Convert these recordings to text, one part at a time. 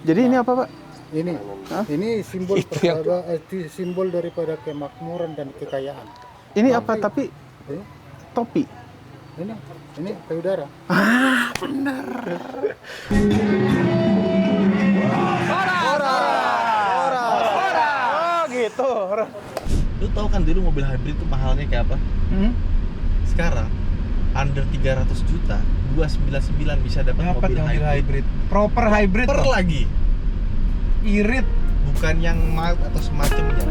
Jadi ini apa, Pak? Ini simbol daripada kemakmuran dan kekayaan. Ini apa tapi Ini, topi? ini payudara. Ah, benar. Oh, gitu. Lu tahu kan dulu mobil hybrid itu mahalnya kayak apa? Sekarang under 300 juta 299 bisa dapat mobil hybrid. Proper hybrid Per loh. lagi. Irit. Bukan yang mild atau semacamnya.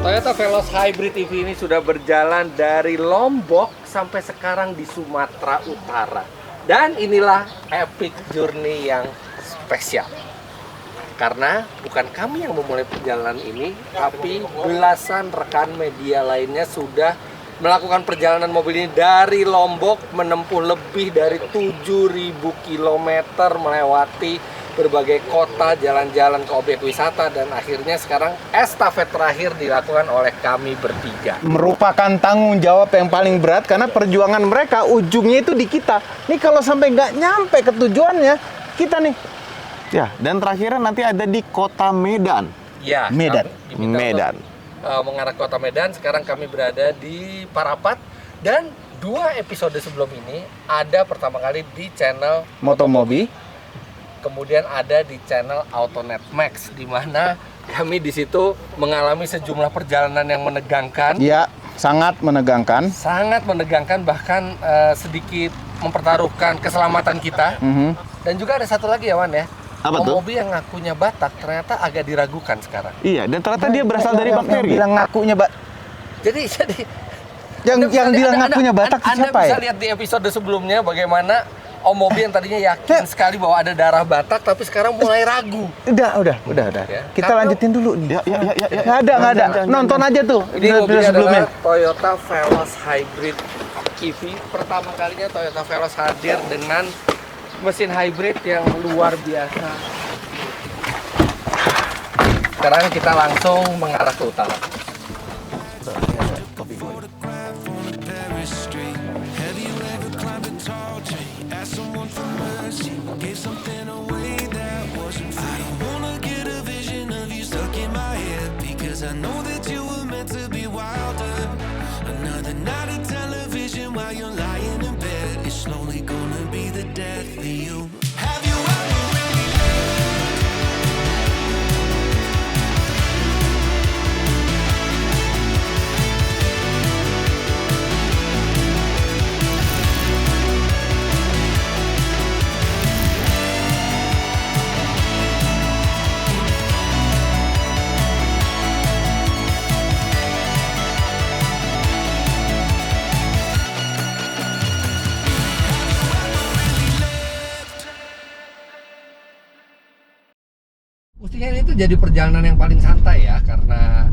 Toyota Veloz Hybrid EV ini sudah berjalan dari Lombok sampai sekarang di Sumatera Utara. Dan inilah epic journey yang spesial. Karena bukan kami yang memulai perjalanan ini, tapi belasan rekan media lainnya sudah melakukan perjalanan mobil ini dari Lombok, menempuh lebih dari 7.000 km, melewati berbagai kota, jalan-jalan ke objek wisata, dan akhirnya sekarang estafet terakhir dilakukan oleh kami bertiga. Merupakan tanggung jawab yang paling berat karena perjuangan mereka ujungnya itu di kita. Nih kalau sampai nggak nyampe ke tujuannya, kita nih. Ya, dan terakhirnya nanti ada di Kota Medan. Ya, Medan. kami diminta Medan. untuk, mengarah ke Kota Medan. Sekarang kami berada di Parapat, dan 2 episode sebelum ini ada pertama kali di channel Motomobi. kemudian ada di channel Autonet Max, di mana kami di situ mengalami sejumlah perjalanan yang menegangkan, Ya, sangat menegangkan. sangat menegangkan, bahkan sedikit mempertaruhkan keselamatan kita. Dan juga ada satu lagi ya, Wan, ya. Apa tuh? Mobil yang ngakunya Batak ternyata agak diragukan sekarang. Iya, dan ternyata dia berasal dari Yang bakteri. bilang ngakunya, Pak. Jadi Yang bilang ngakunya Batak itu Anda siapa bisa ya? lihat di episode sebelumnya bagaimana Om Mobi yang tadinya yakin sekali bahwa ada darah Batak, tapi sekarang mulai ragu. Udah. Ya. Kita Tapi- lanjutin dulu nih. Ya. Nggak ada. Nonton aja tuh. Ini video mobilnya sebelumnya. adalah Toyota Veloz Hybrid EV. Pertama kalinya Toyota Veloz hadir dengan mesin hybrid yang luar biasa. Sekarang kita langsung mengarah ke utara. I know that you were meant to be wilder. Another night of television while you're lying in bed. It's slowly gonna be the death of you. Have you ever really Mestinya ini tuh jadi perjalanan yang paling santai ya, karena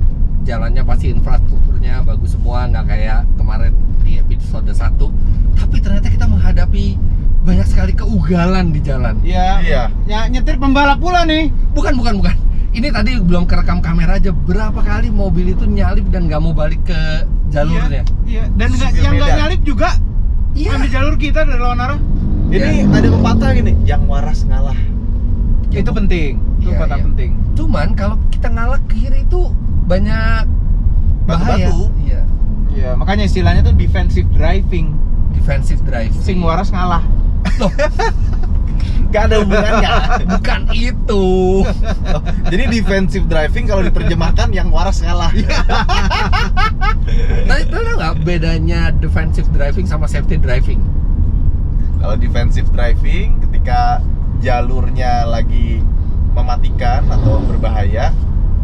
jalannya pasti infrastrukturnya bagus semua, nggak kayak kemarin di episode 1. Tapi ternyata kita menghadapi banyak sekali keugalan di jalan. Iya. Ya, nyetir pembalap pula nih. Bukan. Ini tadi belum kerekam kamera aja, berapa kali mobil itu nyalip dan nggak mau balik ke jalurnya. Iya. Dan Supir yang nggak Medan. nyalip juga Iya. ambil jalur kita dari lawan arah. Ini ada pepatah gini, yang waras ngalah. Itu penting. Itu Iya, kata iya. penting. Cuman kalau kita ngalah ke kiri itu banyak bahaya. Batu-batu. Iya. Iya, makanya istilahnya tuh defensive driving. Defensive drive. Sing waras ngalah. Gak ada hubungannya. Bukan itu. Jadi defensive driving kalau diterjemahkan yang waras ngalah. Tapi tahu nggak bedanya defensive driving sama safety driving? Kalau defensive driving ketika jalurnya lagi mematikan atau berbahaya,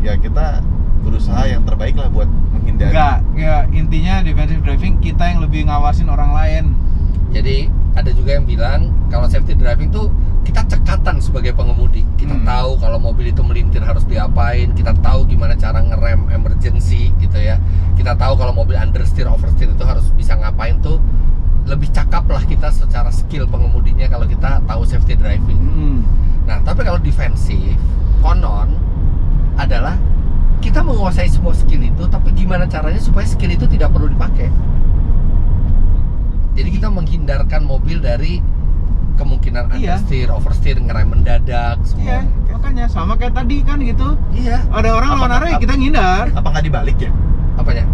ya kita berusaha yang terbaik lah buat menghindari. Enggak, ya intinya defensive driving kita yang lebih ngawasin orang lain. Jadi ada juga yang bilang kalau safety driving tuh kita cekatan sebagai pengemudi. Kita tahu kalau mobil itu melintir harus diapain, kita tahu gimana cara ngerem emergency gitu ya. Kita tahu kalau mobil understeer, oversteer itu harus bisa ngapain tuh. Lebih cakap lah kita secara skill pengemudinya kalau kita tahu safety driving. Nah, tapi kalau defensif, konon adalah kita menguasai semua skill itu, gimana caranya supaya skill itu tidak perlu dipakai. Jadi kita menghindarkan mobil dari kemungkinan Iya. understeer, oversteer, ngerem mendadak, Iya, semua. makanya sama kayak tadi kan gitu. Iya. Ada orang lawan arah ya kita ngindar. Apa nggak dibalik ya? Apanya?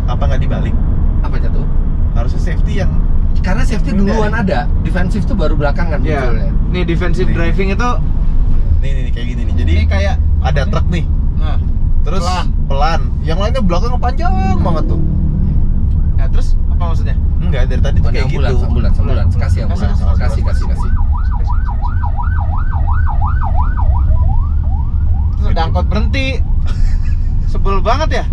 Apa nggak dibalik? Apanya tuh? Harusnya safety yang Karena safety duluan ada, defensif tuh baru belakangan Iya. munculnya. Nih defensive Nih. driving itu nih kayak gini nih. Jadi ini kayak ada truk nih, nah, terus pelan. Yang lainnya belakang panjang banget tuh. ya terus apa maksudnya? Enggak, dari tadi tuh Oh, ini kayak ambulans, gitu. ambulans. Kasih ambulans. Kasih. Kasih. Terus ada angkot berhenti. Sebel banget ya.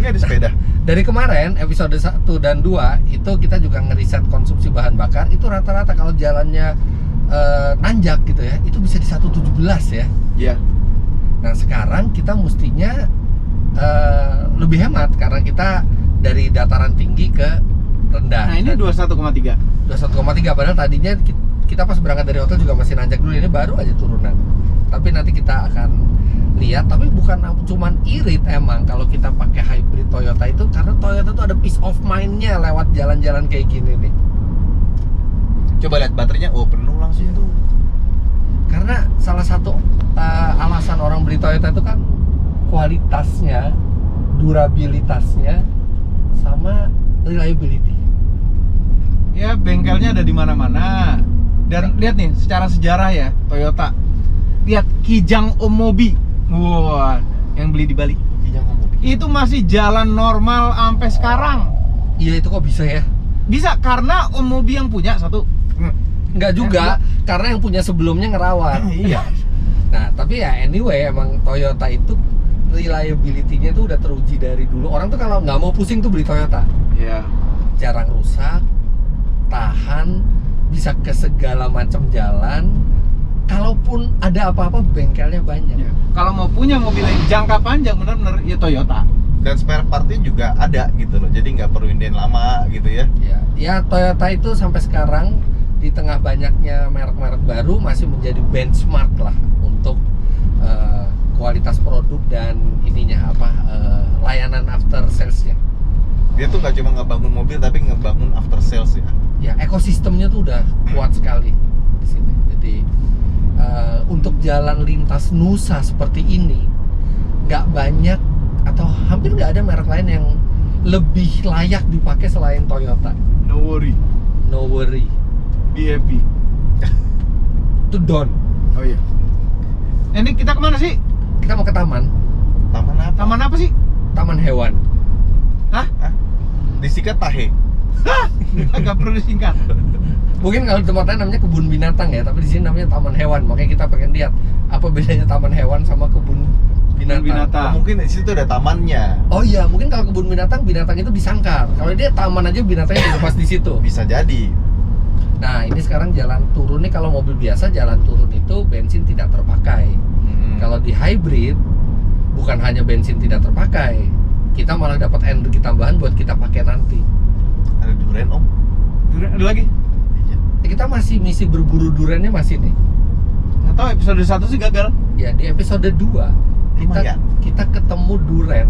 Ini ada sepeda. Dari kemarin episode 1 dan 2 itu kita juga ngeriset konsumsi bahan bakar. Itu rata-rata kalau jalannya nanjak gitu ya, itu bisa di 1,17 ya. Iya. Nah sekarang kita mestinya lebih hemat karena kita dari dataran tinggi ke rendah. Nah, ini 21,3. 21,3 padahal tadinya kita pas berangkat dari hotel juga masih nanjak dulu, ini baru aja turunan. Tapi nanti kita akan lihat, tapi bukan cuman irit emang kalau kita pakai hybrid Toyota itu, karena Toyota tuh ada peace of mind-nya lewat jalan-jalan kayak gini nih. Coba lihat baterainya, oh penuh langsung tuh. Karena salah satu alasan orang beli Toyota itu kan kualitasnya, durabilitasnya, sama reliability. Ya bengkelnya ada di mana-mana. Dan lihat nih secara sejarah ya Toyota. Lihat Kijang Omobi. Wah, yang beli di Bali. Kijang Omobi. Itu masih jalan normal sampai sekarang. Iya itu kok bisa ya? Bisa karena Omobi yang punya satu. Enggak juga, karena yang punya sebelumnya ngerawat. Iya. Nah, tapi ya anyway, emang Toyota itu reliability-nya tuh udah teruji dari dulu. Orang tuh kalau nggak mau pusing tuh beli Toyota. Iya. Jarang rusak, tahan, bisa ke segala macam jalan. Kalaupun ada apa-apa, bengkelnya banyak. Ya. Kalau mau punya mobil yang jangka panjang benar-benar ya Toyota. Dan spare partnya juga ada gitu loh. Jadi nggak perlu inden lama gitu ya. Ya Toyota itu sampai sekarang di tengah banyaknya merek-merek baru masih menjadi benchmark lah untuk kualitas produk dan ininya layanan after sales-nya. Dia tuh nggak cuma ngebangun mobil tapi ngebangun after sales ya. Ya ekosistemnya tuh udah kuat sekali di sini. Jadi untuk jalan lintas Nusa seperti ini nggak banyak atau hampir nggak ada merek lain yang lebih layak dipakai selain Toyota. No worry. No worry. Be happy. Itu Don. Oh iya. Ini kita kemana sih? Kita mau ke taman. Taman apa? Taman apa sih? Taman hewan. Hah? Disikat tahe. Agak perlu disingkat. Mungkin kalau di tempat lain namanya kebun binatang ya, tapi di sini namanya taman hewan. Makanya kita pengen lihat apa bedanya taman hewan sama kebun binatang. Oh, mungkin di situ ada tamannya. Oh iya, mungkin kalau kebun binatang itu disangkar. Kalau dia taman aja binatangnya udah pas di situ. Bisa jadi. Nah, ini sekarang jalan turun nih, kalau mobil biasa jalan turun itu bensin tidak terpakai. Kalau di hybrid bukan hanya bensin tidak terpakai, kita malah dapat energi tambahan buat kita pakai nanti. Ada durian om. Ada lagi? Iya. Ya, kita masih misi berburu duriannya masih nih. Nggak tahu episode 1 sih gagal. Ya di episode 2 Lumayan. kita ketemu duren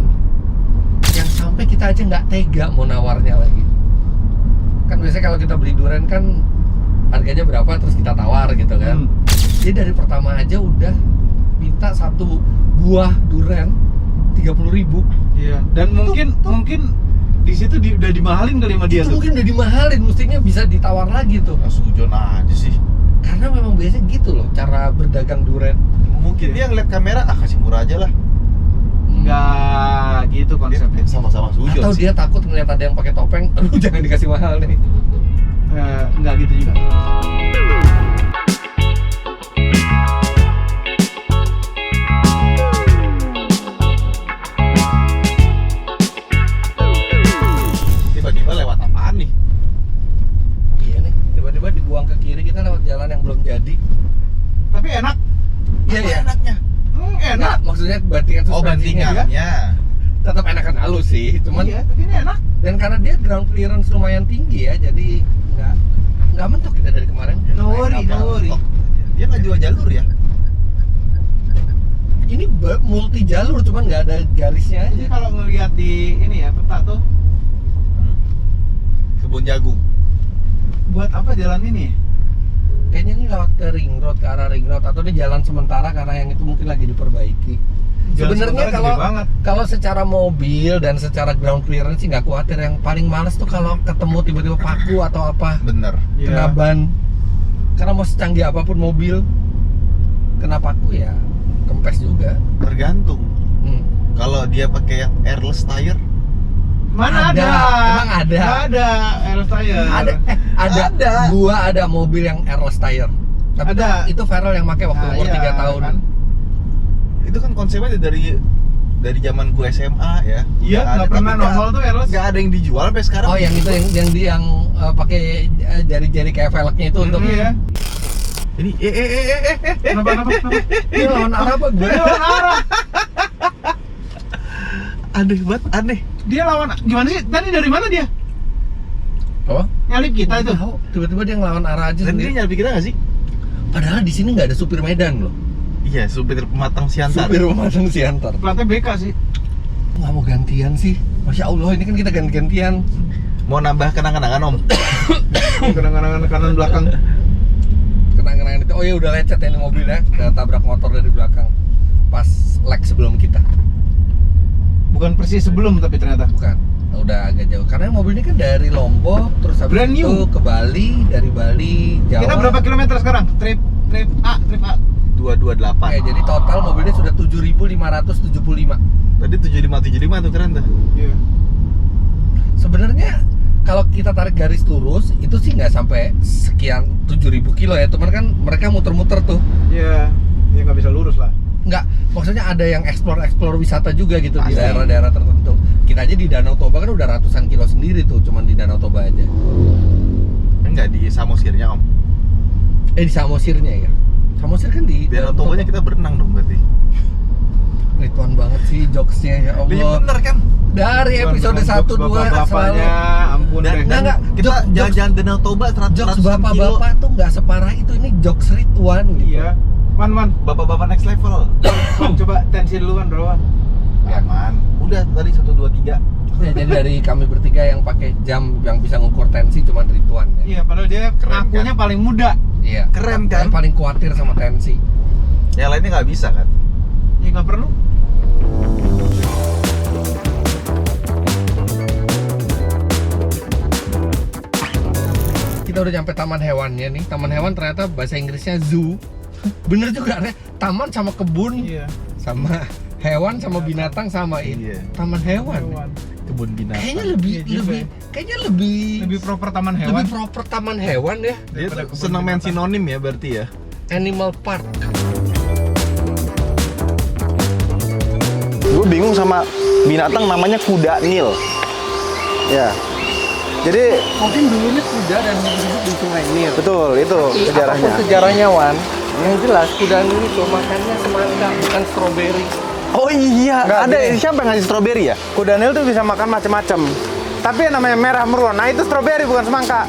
yang sampai kita aja nggak tega mau nawarnya lagi. Kan biasanya kalau kita beli duren kan harganya berapa terus kita tawar gitu kan. Dia dari pertama aja udah minta satu buah duren 30.000. Iya. Dan mungkin di situ udah dimahalin kali sama dia Itu tuh. mungkin udah dimahalin, mestinya bisa ditawar lagi tuh. Sujon aja sih. Karena memang biasanya gitu loh cara berdagang duren. Mungkin dia ngeliat kamera, kasih murah aja lah. Enggak gitu Dia konsepnya. sama-sama sujon Atau sih. dia takut ngeliat ada yang pakai topeng, aduh jangan dikasih mahal nih. Enggak gitu juga. Tiba-tiba lewat apaan nih? Iya nih, tiba-tiba dibuang ke kiri, kita lewat jalan yang belum jadi. Tapi enak. Iya ya. Enaknya. Enak. Nah, maksudnya bantingan Oh, suspensinya bantingannya. tetap enakan halus sih, cuman Iya, tapi ini enak. dan karena dia ground clearance lumayan tinggi ya, jadi nggak mentok kita dari kemarin. No worry, no worry. Oh, dia nggak jual jalur ya? ini multi jalur cuman nggak ada garisnya Jadi aja. kalau ngelihat di ini ya peta tuh, Kebun jagung. buat apa jalan ini? Kayaknya ini lewat ke ring road, ke arah ring road, atau ini jalan sementara karena yang itu mungkin lagi diperbaiki. Jalan Sebenarnya sementara kalau gede banget. kalau secara mobil dan secara ground clearance sih nggak khawatir. Yang paling males tuh kalau ketemu tiba-tiba paku atau apa, Bener. kena ban. Karena mau secanggih apapun mobil, kena paku ya kempes juga. Tergantung. Hmm. Kalau dia pakai yang airless tire, Mana Ada. ada? Emang ada? Nggak ada air tire. Ada. Gua ada mobil yang airless tire. Tapi Ada. itu viral yang pakai waktu Nah, umur iya, 3 tahun. kan? itu kan konsepnya dari zaman gue SMA ya. Iya, nggak pernah nongol tuh airless. Nggak ada yang dijual sampai sekarang. Oh, yang itu yang pakai jari-jari kayak velgnya itu untuk Iya. Ini Kenapa? Ini lawan arah apa gue? Dia lawan arah. aneh banget, aneh. Dia lawan gimana sih? Tadi dari mana dia? Oh, Nyalip kita itu. tahu. Tiba-tiba dia ngelawan arah aja Dan dia sendiri. nyampe kita nggak sih? Padahal di sini nggak ada supir Medan loh. Iya, supir pematang siantar. Supir pemasang siantar. Platnya BK sih. Nggak mau gantian sih. Masya Allah, ini kan kita ganti-gantian. Mau nambah kenang-kenangan om? Kadang-kadang kanan belakang. Kenang-kenangan itu. Oh ya udah lecet ya ini mobilnya. Udah tabrak motor dari belakang. Pas leg sebelum kita. Bukan persis sebelum tapi ternyata. Bukan. Udah agak jauh. Karena mobil ini kan dari Lombok, terus habis Brand itu new. ke Bali, dari Bali, Jawa. Kita berapa kilometer sekarang? Trip A. 228. Jadi total mobilnya sudah 7.575. Tadi 75 tuh keren tuh. Iya. Sebenarnya kalau kita tarik garis lurus itu sih nggak sampai sekian 7.000 kilo ya, teman kan mereka muter-muter tuh. Iya. Ya nggak bisa lurus lah. Nggak, maksudnya ada yang explore wisata juga gitu di Pasti. daerah-daerah tertentu. Kita aja di Danau Toba kan udah ratusan kilo sendiri tuh, cuman di Danau Toba aja. Enggak di Samosirnya om. Di Samosirnya ya. Samosir kan di Danau Tobanya kita berenang dong berarti. Rituan banget sih jokesnya ya Iya Allah. bener kan? Dari episode 1 2 selalu bapaknya, ampun Dan, deh. Enggak, kita jokes- jalan-jalan Danau Toba 100 jokes 100 kilo. bapak-bapak tuh nggak separah itu, ini jokes Rituan gitu. Iya. Man. Bapak-bapak next level. Man, coba tensi dulu kan, Bro. Aman. Udah tadi 1 2 3. Ya, jadi dari kami bertiga yang pakai jam yang bisa ngukur tensi cuma Rituan ya. Iya, padahal dia Keren, ngakunya kan? paling muda. Iya. Keren, kan? Yang paling khawatir sama tensi. Yang lainnya nggak bisa kan? Ya nggak perlu. Kita udah nyampe taman hewannya nih. Taman hewan ternyata bahasa Inggrisnya zoo. Bener juga ya. Taman sama kebun, Iya. sama hewan sama binatang samain. Iya. Taman hewan. Kebun binatang. Kayaknya lebih Iya juga lebih ya. kayaknya lebih Lebih proper taman lebih hewan. proper taman hewan ya. Dia daripada tuh kebun seneng main binatang. sinonim ya berarti ya. Animal Park. Gue bingung sama binatang namanya kuda Nil. Ya. Jadi Mungkin dulunya kuda dan hidup di Sungai Nil. betul itu Apapun sejarahnya Wan, yang jelas kuda Nil itu makannya semangka bukan stroberi. Oh iya, Nggak, ada gini. siapa yang ngasih stroberi ya? Kuda Nil tuh bisa makan macam-macam. Tapi yang namanya merah meruan, nah itu stroberi bukan semangka.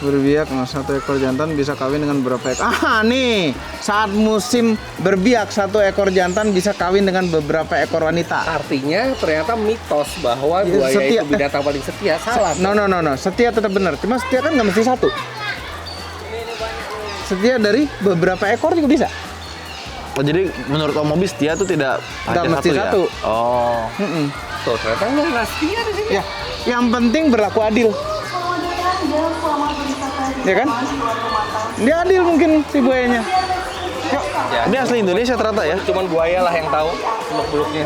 Berbiak, satu ekor jantan bisa kawin dengan berapa ekor? Nih, saat musim berbiak, satu ekor jantan bisa kawin dengan beberapa ekor wanita. Artinya ternyata mitos bahwa Iya, buaya setia. itu binatang paling setia salah. No, setia tetap benar. Cuma setia kan nggak mesti satu. Setia dari beberapa ekor juga bisa. Oh, jadi menurut Om Mobi setia tuh tidak Nggak hanya mesti satu. Ya? Oh. Tuh ternyata nggak setia di sini. Ya, yang penting berlaku adil. Ya kan? Dia adil mungkin si buayanya. Yuk. Ini asli Indonesia ternyata ya. Cuman buaya lah yang tahu seluk-beluknya.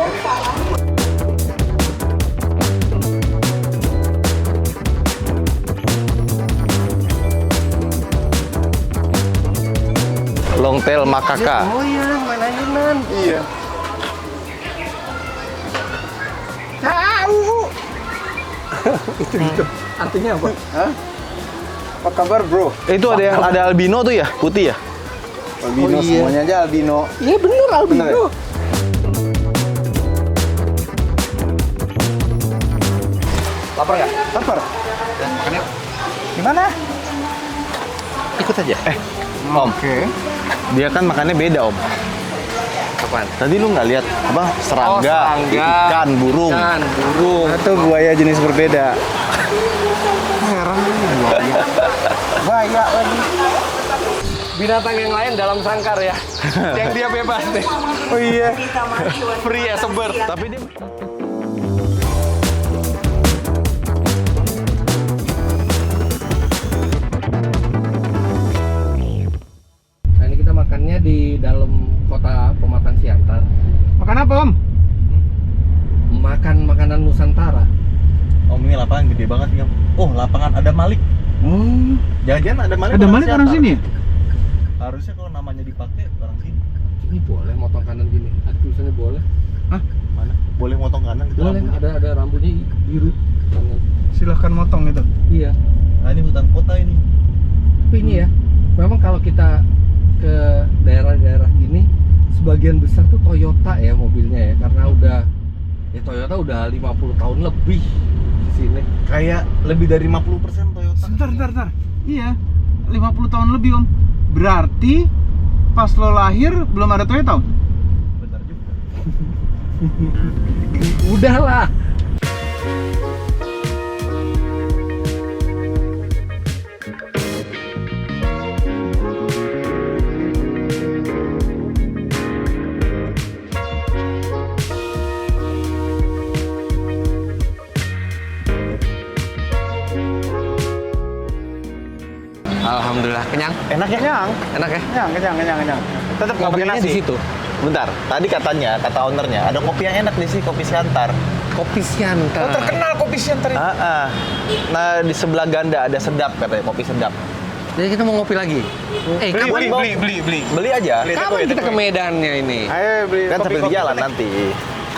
Longtail makaka. Oh iya, main ayunan. Iya. Itu artinya apa? Apa kabar, Bro? Itu ada albino tuh ya, putih ya? Albino, Oh, iya. semuanya aja albino. Iya bener albino. Bener ya? Lapar nggak? Lapar? Makannya Gimana? Ikut aja. Om, Oke. dia kan makannya beda om. Kapan? Tadi lu nggak lihat apa serangga, serangga. ikan, burung. Ikan, burung. Atau buaya jenis berbeda. Heran buaya. Buaya lagi. Binatang yang lain dalam sangkar ya. Yang dia bebas deh. Oh iya. Free as a bird. Tapi dia Nah ini kita makannya di dalam kota Pematang Siantar. Makan apa om? Makan makanan Nusantara. om ini lapangan gede banget nih om. Oh lapangan ada Malik. Oh, Jangan-jangan ada Malik. ada Malik orang Siantar. sini ya? Harusnya kalau namanya dipakai orang sini. Ini boleh motong kanan gini. Ada tulisannya boleh. Mana? Boleh motong kanan gitu Boleh. rambutnya. Ada rambutnya biru. Kanan. Silahkan motong itu. Iya. Nah ini hutan kota ini. Tapi ini ya, memang kalau kita ke daerah-daerah gini, sebagian besar tuh Toyota ya mobilnya ya, karena udah Toyota udah 50 tahun lebih di sini. Kayak lebih dari 50% Toyota. Bentar. Iya, 50 tahun lebih om. Berarti pas lo lahir belum ada Toyota om? Benar juga. Udahlah. Alhamdulillah kenyang. Enak ya? Kenyang. Enak ya? Kenyang. Tetap nggak pakai Mobilnya nasi. di situ. Bentar, tadi katanya, kata ownernya, ada kopi yang enak di sini, kopi Siantar. Kopi Siantar. Oh, terkenal kopi Siantar itu. Nah, di sebelah Ganda ada sedap katanya, kopi sedap. Jadi kita mau ngopi lagi. Kapan mau? Beli aja. Kapan kita ke Medannya ini? Ayo beli Kan sambil di kopi-kopi. jalan nanti.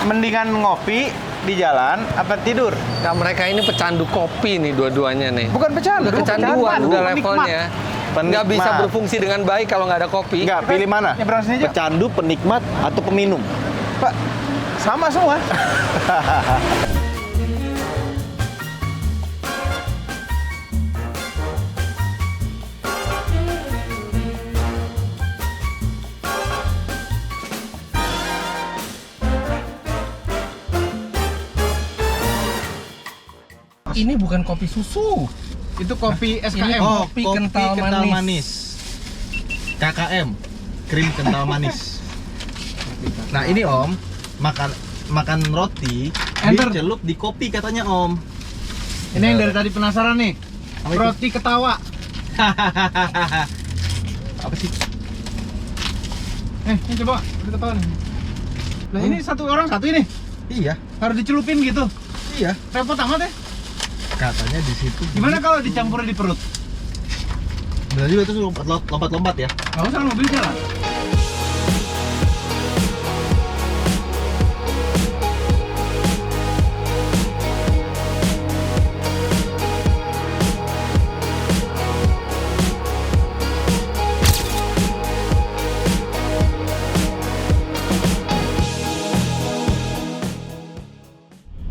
Mendingan ngopi di jalan apa tidur? Nah, mereka ini pecandu kopi nih dua-duanya nih. Bukan pecandu. Udah kecanduan, udah levelnya. Nggak bisa Penikmat. berfungsi dengan baik kalau nggak ada kopi. Enggak, pilih mana? Nyebrang sini aja. Pecandu, penikmat, atau peminum? Pak, sama semua. Ini bukan kopi susu. Itu kopi SKM. Ini kopi kental manis. KKM, krim kental manis. Nah ini om, makan roti Enter. dicelup di kopi katanya om. Ini yang dari tadi penasaran nih. Apa itu? Roti ketawa. Apa sih? Ini coba roti ketawa nih. Lah ini satu orang satu ini. Iya, Harus dicelupin gitu. iya. Repot amat ya. Katanya di situ. Gimana kalau dicampur di perut? Benar juga itu lompat-lompat ya. Gak usah mobil jalan.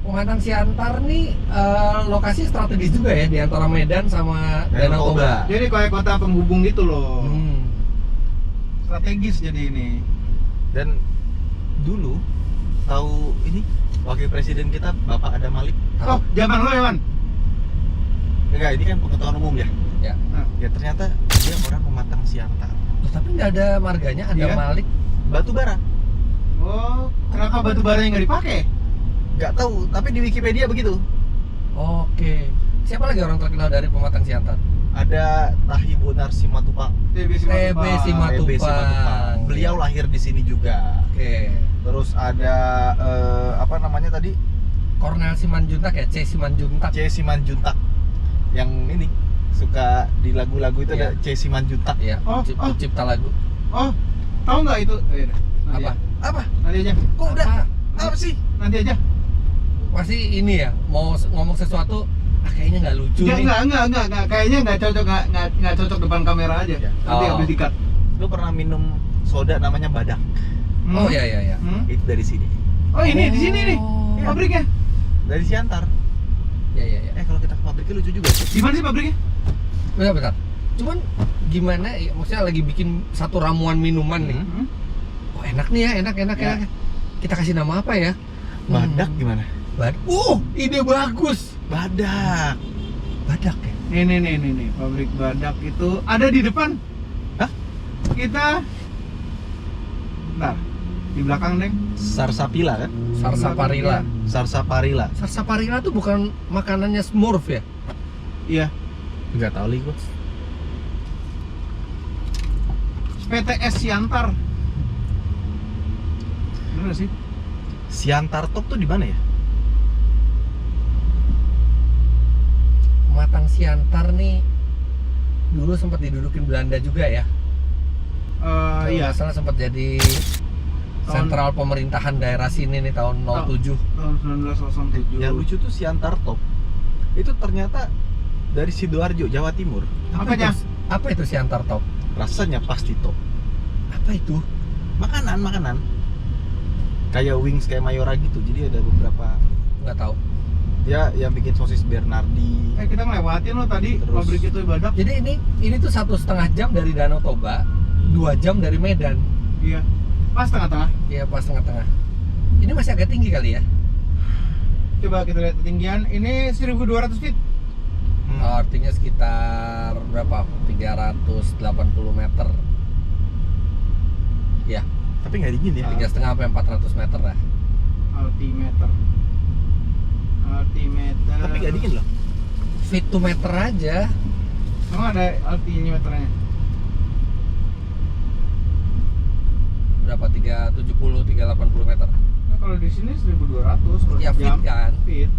Pematang Siantar nih lokasi strategis juga ya di antara Medan sama Danau Danau Toba. Toba. Jadi kayak kota penghubung gitu loh. Hmm. Strategis jadi ini. Dan dulu tahu ini wakil presiden kita Bapak Adam Malik. Oh, zaman lo ya, Wan? Enggak, ini kan pengetahuan umum ya. Ya. Ya ternyata dia orang Pematang Siantar. Loh, tapi nggak ada marganya, ada Iya. Malik. Batu bara. Oh, kenapa batu bara yang nggak dipakai? Nggak tahu, tapi di Wikipedia begitu. Oke. Siapa lagi orang terkenal dari Pematang Siantar? Ada Tahi Bonar Simatupang. TB TB Simatupang. TB Simatupang. Beliau lahir di sini juga. Oke. Terus ada apa namanya tadi? Kornel Simanjuntak ya, C Simanjuntak. C Simanjuntak. Yang ini suka di lagu-lagu itu Iya. ada C Simanjuntak. Iya, Oh, pencipta lagu. Oh, tahu nggak itu? Nanti Apa? Apa? Nanti aja. Kok udah? Apa? Apa sih? Nanti aja. Pasti ini ya, mau ngomong sesuatu kayaknya nggak lucu nih. Enggak. Kayaknya nggak cocok depan kamera aja. Ya. Nanti Oh. habis dikat. Lu pernah minum soda namanya Badak? Oh iya. Hmm? Itu dari sini. Oh ini di sini nih Oh. pabriknya. Dari Siantar. Iya. Kalau kita ke pabriknya lucu juga sih. Di mana sih pabriknya? Bentar. Cuman gimana ya, maksudnya lagi bikin satu ramuan minuman nih. Oh, enak nih ya, enak. Kita kasih nama apa ya? Badak gimana? Ide bagus. Badak. Badak ya? Nih, pabrik badak itu ada di depan. Hah? Kita bentar, di belakang, Deng. Sarsapila kan? Sarsaparilla. Sarsaparilla. Sarsaparilla tuh bukan makanannya Smurf ya? Iya, Enggak tahu li gua. PTS Siantar. Bener nggak sih? Siantar Top tuh di mana ya? Matang Siantar nih dulu sempat didudukin Belanda juga ya? Kalau Iya, nggak salah sempat jadi sentral pemerintahan daerah sini nih tahun 07. tahun 1907. Yang lucu tuh Siantar Top. Itu ternyata dari Sidoarjo, Jawa Timur. Apanya? Apa itu Siantar Top? Rasanya pasti top. Apa itu? Makanan. Kayak wings, kayak Mayora gitu. Jadi ada beberapa. Nggak tahu. Ya, yang bikin sosis Bernardi. Kita ngelewatin loh tadi Terus. pabrik itu badak. Jadi ini tuh 1,5 jam dari Danau Toba, 2 jam dari Medan. Iya, pas tengah-tengah. Iya, pas tengah-tengah. Ini masih agak tinggi kali ya? Coba kita lihat ketinggian. Ini 1.200 feet. Oh, artinya sekitar berapa? 380 meter. Ya, Tapi nggak dingin ya. 3,5 sampai 400 meter lah. Altimeter. Tapi nggak dingin loh. Feet to meter aja. Emang ada altimeternya? Berapa? 370, 380 meter. Nah, kalau di sini 1.200 kalau Ya, feet jam. kan. Feet.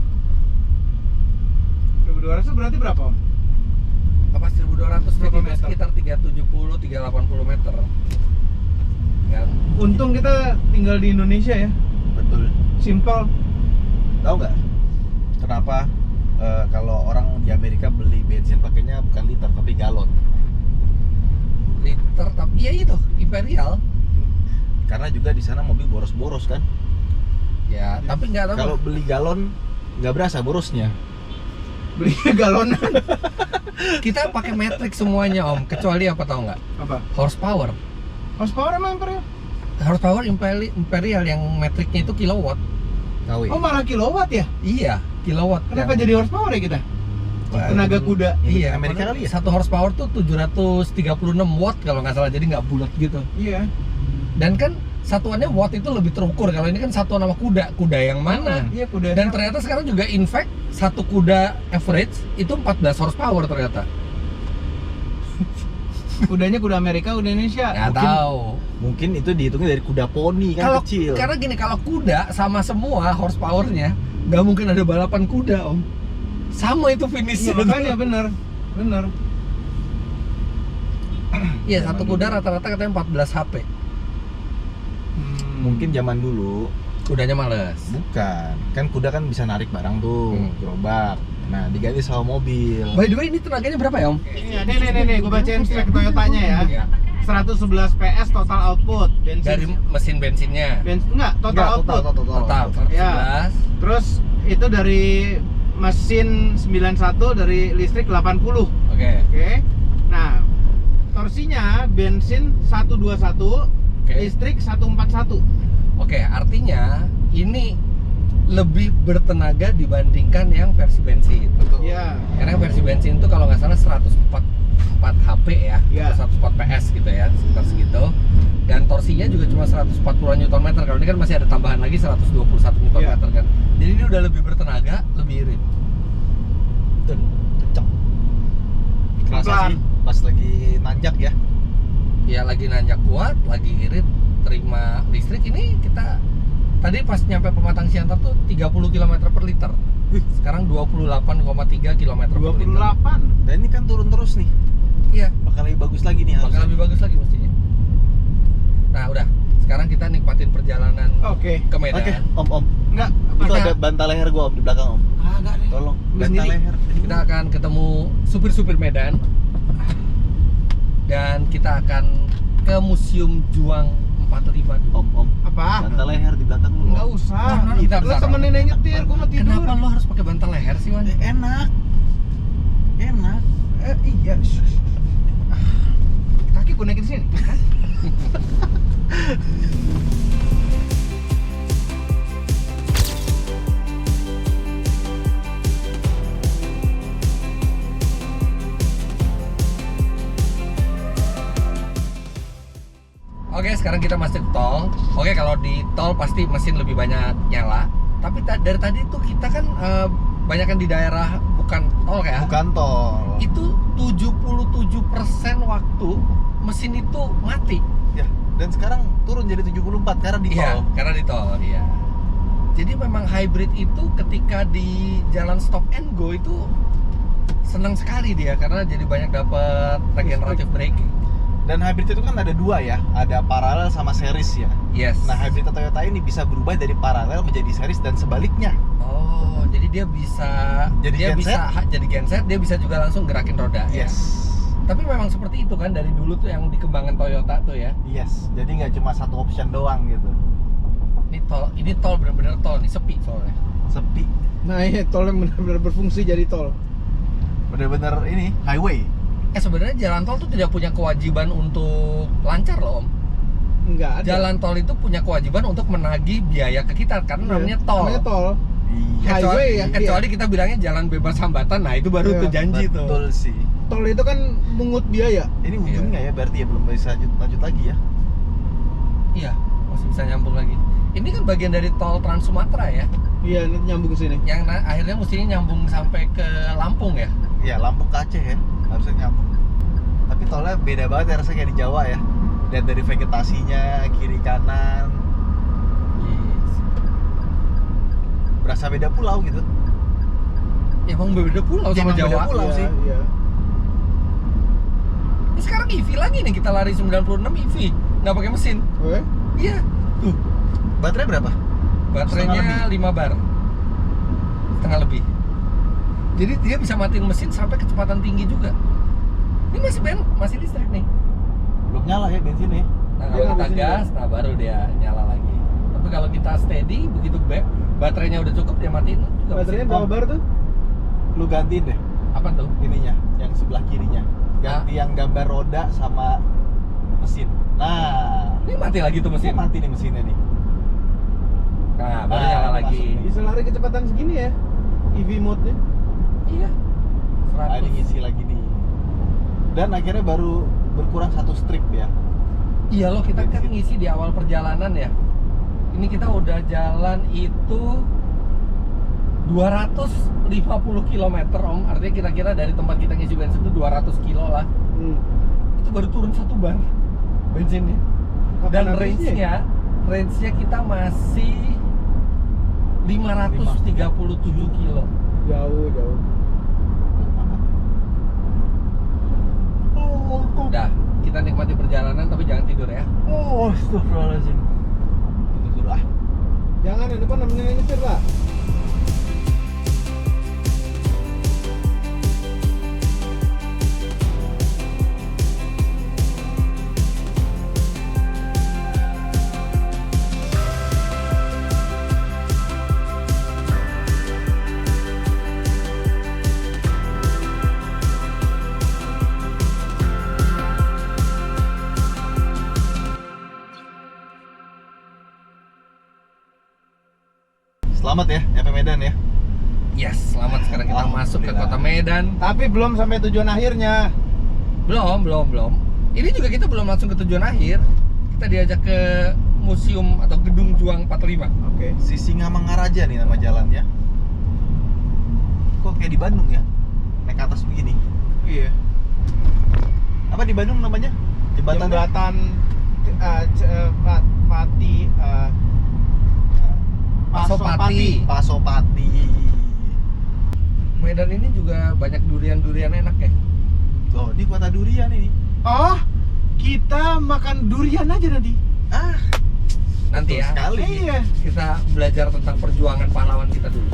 1.200 berarti berapa, Om? Apa 1.200 feet Berapa itu meter? sekitar 370, 380 meter. Kan? Untung kita tinggal di Indonesia ya. Betul. Simple. Tahu nggak? Kenapa kalau orang di Amerika beli bensin pakainya bukan liter tapi galon? Liter, tapi iya itu Imperial. Karena juga di sana mobil boros-boros kan. Ya, tapi nggak tahu. Kalau beli galon nggak berasa borosnya. Beli galonan. Kita pakai metrik semuanya Om, kecuali apa tahu nggak? Apa? Horsepower. Horsepower emang Imperial? Horsepower Imperial yang metriknya itu kilowatt. KW. Oh, malah kilowatt ya? Iya, kilowatt. Kenapa jadi horsepower ya kita? Wah, Tenaga kuda. Iya, Amerika kali ya? Satu horsepower tuh 736 watt kalau nggak salah, jadi nggak bulat gitu. Iya. Dan kan satuannya watt itu lebih terukur. Kalau ini kan satuan nama kuda yang mana? Iya, kuda. Dan ternyata sekarang juga in fact satu kuda average itu 14 horsepower ternyata. Kudanya kuda Amerika, kuda Indonesia. Nggak tahu. Mungkin itu dihitungnya dari kuda poni kan kecil. Karena gini, kalau kuda sama semua horsepowernya, nggak mungkin ada balapan kuda Om. Sama itu Iya, finishnya. makanya bener. Iya, satu kuda rata-rata katanya 14 HP. Mungkin zaman dulu Kudanya males. bukan. Kan kuda kan bisa narik barang tuh, gerobak. Nah, diganti sama mobil. By the way, ini tenaganya berapa ya Om? Iya, nih, gue bacain spek Toyotanya ya. Iya. 111 PS total output bensin. Dari mesin bensinnya. Enggak, total Enggak, output. Total 111. Ya. Terus itu dari mesin 91, dari listrik 80. Oke. Oke. Nah, torsinya bensin 121, Oke. listrik 141. Oke, artinya ini lebih bertenaga dibandingkan yang versi bensin. Iya. Karena yang versi bensin itu kalau nggak salah 104 HP ya, Iya. atau 104 PS gitu ya, sekitar segitu. Dan torsinya juga cuma 140 Nm. Kalau ini kan masih ada tambahan lagi 121 Nm Iya. kan. Jadi ini udah lebih bertenaga, lebih irit. Betul, kenceng. Kerasa Pelan. sih pas lagi nanjak ya. Ya lagi nanjak kuat, lagi irit, terima listrik. Ini kita tadi pas nyampe Pematang Siantar tuh 30 km per liter. Sekarang 28,3 km per liter. 28. Dan ini kan turun terus nih. Iya, Bakal lebih bagus lagi nih bakal harusnya. lebih bagus lagi mestinya. Nah udah, sekarang kita nikmatin perjalanan Oke. ke Medan. Oke, Om. Enggak, Itu Kita- ada bantal leher gua Om di belakang Om. enggak deh. Tolong, Gua bantal sendiri. leher. Kita akan ketemu supir-supir Medan. Dan kita akan ke Museum Juang 45 dulu. Om. Apa? Bantal leher di belakang lu. Enggak Om. usah. Nah, kita Lu bentar. temenin aja nyetir, gua mau tidur. Kenapa lo harus pakai bantal leher sih, Wan? Enak. Iya. Kaki gue naikin sini. Kan? Oke, sekarang kita masuk tol. Oke, kalau di tol pasti mesin lebih banyak nyala. Tapi dari tadi tuh kita kan banyak kan di daerah bukan tol ya. Bukan tol. Itu 77% waktu mesin itu mati. Ya, dan sekarang turun jadi 74 karena di Iya, tol. karena di tol, iya. Jadi memang hybrid itu ketika di jalan stop and go itu senang sekali dia karena jadi banyak dapat regenerative braking. Dan hybrid itu kan ada dua ya, ada paralel sama series ya. Yes. Nah, hybrid Toyota ini bisa berubah dari paralel menjadi series dan sebaliknya. Oh, jadi dia bisa Jadi genset? jadi genset, dia bisa juga langsung gerakin roda. Ya? Yes. Tapi memang seperti itu kan dari dulu tuh yang dikembangkan Toyota tuh ya. Yes. Jadi nggak cuma satu option doang gitu. Ini tol bener-bener tol nih, sepi soalnya. Sepi. Nah, iya, tol yang benar-benar berfungsi jadi tol. Bener-bener ini highway. Sebenarnya jalan tol tuh tidak punya kewajiban untuk lancar loh, Om. Enggak ada. Jalan tol itu punya kewajiban untuk menagih biaya ke kita karena namanya tol. Namanya tol. Iya. Highway ya. Kecuali kita bilangnya jalan bebas hambatan, nah itu baru Iya, tuh janji tuh. Betul sih. Tol itu kan mungut biaya. Ini ujungnya ya berarti ya belum bisa lanjut lagi ya. Iya, masih bisa nyambung lagi. Ini kan bagian dari tol Trans Sumatera ya, Iya, nanti nyambung ke sini. yang akhirnya mestinya nyambung sampai ke Lampung ya. Iya, Lampung ke Aceh ya. Harusnya nyambung. Tapi tolnya beda banget ya rasanya kayak di Jawa ya. Lihat dari vegetasinya, kiri kanan, berasa beda pulau gitu. Ya emang beda pulau Ya, sama emang Jawa. beda pulau Iya, sih. iya. Ini sekarang EV lagi nih, kita lari 96 EV, nggak pakai mesin. Oke. Iya, tuh Baterai berapa? baterainya 5 bar, setengah lebih. Jadi dia bisa matiin mesin sampai kecepatan tinggi juga. Ini masih listrik nih. Belum nyala ya bensinnya. Nah Dia kalau kita ngabisin gas, nah baru dia nyala lagi. Tapi kalau kita steady, begitu baterainya udah cukup, dia matiin juga. Baterainya mesin. berapa bar tuh? Lu gantiin deh Apa tuh? ininya, yang sebelah kirinya. Ganti yang gambar roda sama mesin. Nah, Ini mati lagi tuh mesin mesin. mati nih mesinnya nih. Nah, baru Nah, nyala lagi. masuk nih. Bisa lari kecepatan segini ya? EV mode-nya. Iya. Nah, ini 100. ngisi lagi nih. Dan akhirnya baru berkurang 1 strip ya. Iya loh, kita kan Bensin. ngisi di awal perjalanan ya. Ini kita udah jalan itu 250 km Om. Artinya kira-kira dari tempat kita ngisi bensin itu 200 kilo lah. Itu baru turun 1 bar bensinnya. Kapan Dan habisnya? range-nya kita masih 537 kilo. Jauh, jauh. Udah, kita nikmati perjalanan tapi jangan tidur ya. Oh, astagfirullahaladzim. Itu dulu ah. Jangan di depan namanya nyetir, Pak. Selamat ya, nyampe Medan ya. Yes, selamat sekarang kita masuk ke Alhamdulillah. kota Medan. Tapi belum sampai tujuan akhirnya. Belum. Ini juga kita belum langsung ke tujuan akhir. Kita diajak ke museum atau gedung Juang 45. Oke. Sisingamangaraja nih nama jalannya. Kok kayak di Bandung ya? Naik ke atas begini. Iya. Apa di Bandung namanya? Jembatan. Jembatan Pati Pasopati. Pasopati. Medan ini juga banyak durian-durian enak ya. Tuh, ini kota durian ini. Oh, kita makan durian aja nanti. Ah, Nanti betul ya. sekali. Iya. Kita belajar tentang perjuangan pahlawan kita dulu.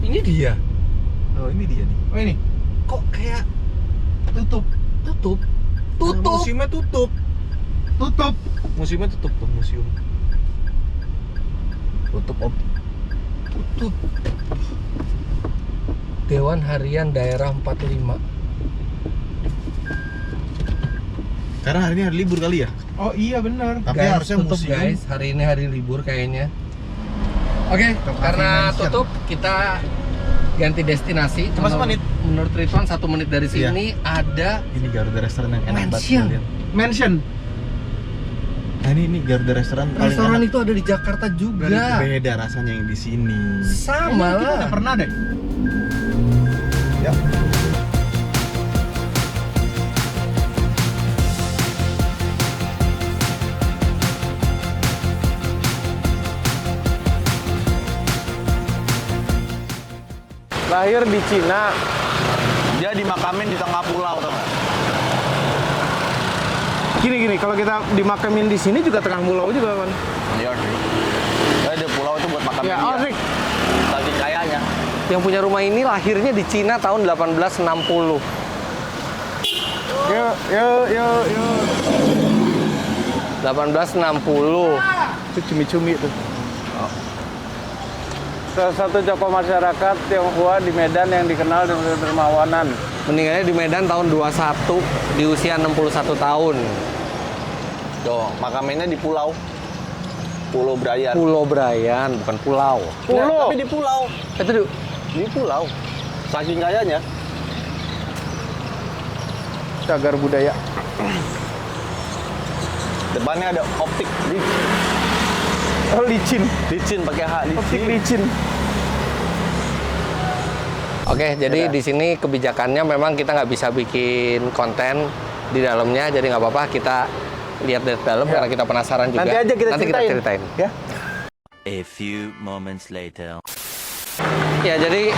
Ini dia. Oh, ini dia nih. Oh ini. Kok kayak Tutup. tutup? Museum museumnya tutup. Tutup. Museumnya tutup tuh, museum. Tutup Om. Tutup. Dewan Harian Daerah 45. Karena hari ini hari libur kali ya. Oh iya benar. Tapi Guys, harusnya tutup museum. guys. Hari ini hari libur kayaknya. Oke, karena Mansion. tutup kita ganti destinasi. Cuma semenit. Menurut Ridwan 1 menit dari sini ada Ini Garuda Restoran yang enak banget. Mansion. kalian. Mansion. Nah ini Garuda Restoran paling restoran enak. itu ada di Jakarta juga. Beda rasanya yang di sini. Sama Kita lah. udah pernah deh. Ya. Lahir di Cina, dia dimakamin di tengah pulau, tau nggak? Gini, kalau kita dimakamin di sini juga tengah pulau juga kan? Iya sih. Di pulau itu buat makan Ya, asik. Saking kayanya. Yang punya rumah ini lahirnya di Cina tahun 1860. Yuk. 1860. Itu cumi-cumi tuh. Salah satu tokoh masyarakat Tionghoa di Medan yang dikenal dengan dermawanan. Meninggalnya di Medan tahun 21 di usia 61 tahun. Tuh, makamnya di pulau. Pulau Brayan. Pulau Brayan, bukan pulau. Nah, tapi di pulau. Itu Di pulau. Saking kayanya. Cagar budaya. Depannya ada optik. Oh, licin. Licin pakai H. Optik licin. Oke, jadi di sini kebijakannya memang kita nggak bisa bikin konten di dalamnya, jadi nggak apa-apa kita lihat dari dalam karena kita penasaran juga. Nanti aja kita Nanti ceritain. kita ceritain. Ya. A few moments later. Ya, jadi